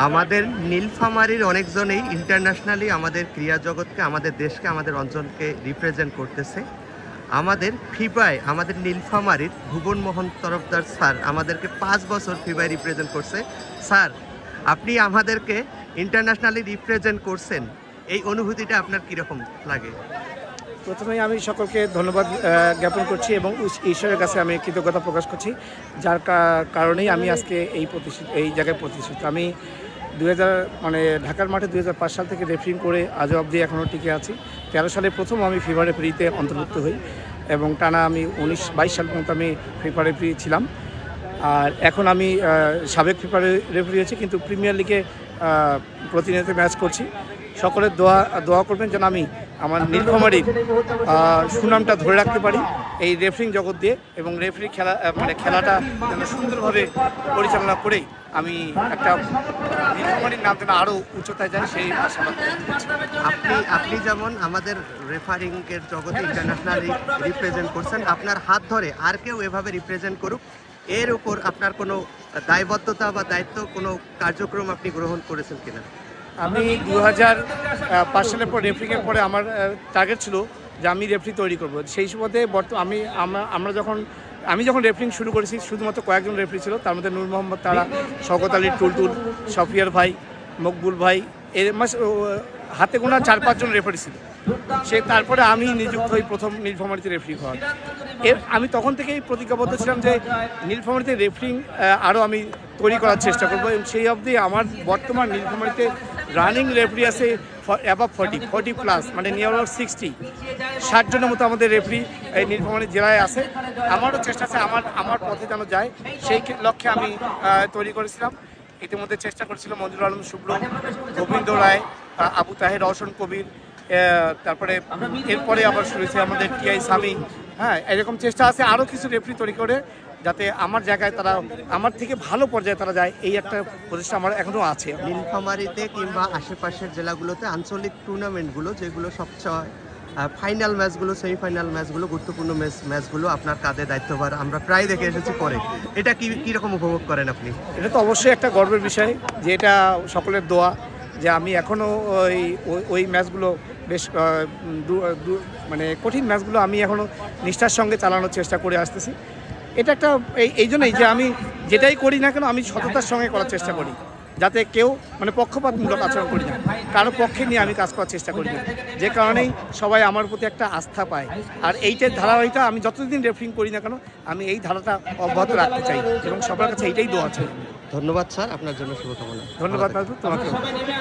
আমাদের নীলফামারীর অনেকজনেই ইন্টারন্যাশনালি আমাদের ক্রীড়া জগৎকে, আমাদের দেশকে, আমাদের অঞ্চলকে রিপ্রেজেন্ট করতেছে। আমাদের ফিবায় আমাদের নীলফামারীর ভুবন মোহন তরফদার স্যার আমাদেরকে 5 বছর ফিবায় রিপ্রেজেন্ট করছে। স্যার, আপনি আমাদেরকে ইন্টারন্যাশনালি রিপ্রেজেন্ট করছেন, এই অনুভূতিটা আপনার কীরকম লাগে? প্রথমেই আমি সকলকে ধন্যবাদ জ্ঞাপন করছি এবং ঈশ্বরের কাছে আমি কৃতজ্ঞতা প্রকাশ করছি, যার কারণেই আমি আজকে এই জায়গায় প্রতিষ্ঠিত। আমি ঢাকার মাঠে 2005 সাল থেকে রেফারিং করে আজও অবধি এখনও টিকে আছি। 13 সালে প্রথম আমি ফিফা রেফারিতে অন্তর্ভুক্ত হই এবং টানা আমি 19-22 সাল পর্যন্ত আমি ফিফা রেফারি ছিলাম। আর এখন আমি সাবেক ফিফা রেফারি হয়েছি, কিন্তু প্রিমিয়ার লিগে প্রতিনিয়ত ম্যাচ করছি। সকলের দোয়া করবেন যেন আমি আমার নীলফামারীর সুনামটা ধরে রাখতে পারি এই রেফারিং জগৎ দিয়ে, এবং রেফারি খেলাটা যেন সুন্দরভাবে পরিচালনা করেই আমি একটা নীলফামারীর নাম যেন আরও উচ্চতায় যায় সেই আশাবাদ করছি। আপনি যেমন আমাদের রেফারিংয়ের জগতে ইন্টারন্যাশনালি রিপ্রেজেন্ট করছেন, আপনার হাত ধরে আর কেউ এভাবে রিপ্রেজেন্ট করুক, এর উপর আপনার কোনো দায়বদ্ধতা বা দায়িত্ব, কোনো কার্যক্রম আপনি গ্রহণ করেছেন কিনা? আমি 2005 সালের পর রেফারিংয়ের পরে আমার টার্গেট ছিল যে আমি রেফারি তৈরি করব। সেই সুবাদে আমি যখন রেফারিং শুরু করেছি, শুধুমাত্র কয়েকজন রেফারি ছিল, তার মধ্যে নূর মোহাম্মদ তারা, শওকত আলী টুলটুল, সফিয়ার ভাই, মকবুল ভাই, এর হাতে গোনা 4-5 জন রেফারি ছিল। তারপরে আমি নিযুক্ত হই প্রথম নীলফামারীতে রেফারি হওয়ার। আমি তখন থেকেই প্রতিজ্ঞাবদ্ধ ছিলাম যে নীলফামারীতে রেফারিং আরও আমি তৈরি করার চেষ্টা করবো, এবং সেই অবধি আমার বর্তমান নীলফামারীতে রানিং রেফারি আছে অ্যাবাভ 40+, মানে নিয়ার 60 জনের মতো আমাদের রেফারি এই নীলফামারী জেলায় আছে। আমারও চেষ্টা আছে আমার পথে যেন যায়, সেই লক্ষ্যে আমি তৈরি করেছিলাম। ইতিমধ্যে চেষ্টা করেছিল মঞ্জুর আলম শুভ্র, গোবিন্দ রায়, আবু তাহের, রওশন কবির, তারপরে এরপরে আবার শুনেছি আমাদের টিআই সামি। হ্যাঁ, এরকম চেষ্টা আছে আরও কিছু রেফারি তৈরি করে, যাতে আমার জায়গায় তারা আমার থেকে ভালো পর্যায়ে তারা যায়, এই একটা প্রচেষ্টা আমার এখনও আছে। নীলফামারীতে কিংবা আশেপাশের জেলাগুলোতে আঞ্চলিক টুর্নামেন্টগুলো, যেগুলো সবচেয়ে ফাইনাল ম্যাচগুলো, সেমিফাইনাল ম্যাচগুলো, গুরুত্বপূর্ণ ম্যাচগুলো আপনার কাঁধে দায়িত্বভার আমরা প্রায় দেখে এসেছি পরে, এটা কীরকম উপভোগ করেন আপনি? এটা তো অবশ্যই একটা গর্বের বিষয় যে এটা সকলের দোয়া, যে আমি এখনও ওই ম্যাচগুলো বেশ কঠিন ম্যাচগুলো আমি এখনও নিষ্ঠার সঙ্গে চালানোর চেষ্টা করে আসতেছি। এটা একটা এই জন্যই যে আমি যেটাই করি না কেন, আমি সততার সঙ্গে করার চেষ্টা করি, যাতে কেউ পক্ষপাতমূলক আচরণ করি না, কারো পক্ষে নিয়ে আমি কাজ করার চেষ্টা করি না, যে কারণেই সবাই আমার প্রতি একটা আস্থা পায়। আর এইটার ধারাবাহিকতা আমি যতদিন রেফারিং করি না কেন, আমি এই ধারাটা অব্যাহত রাখতে চাই এবং সবার কাছে এইটাই দোয়া আছে। ধন্যবাদ স্যার, আপনার জন্য শুভকামনা। ধন্যবাদ তোমাকে।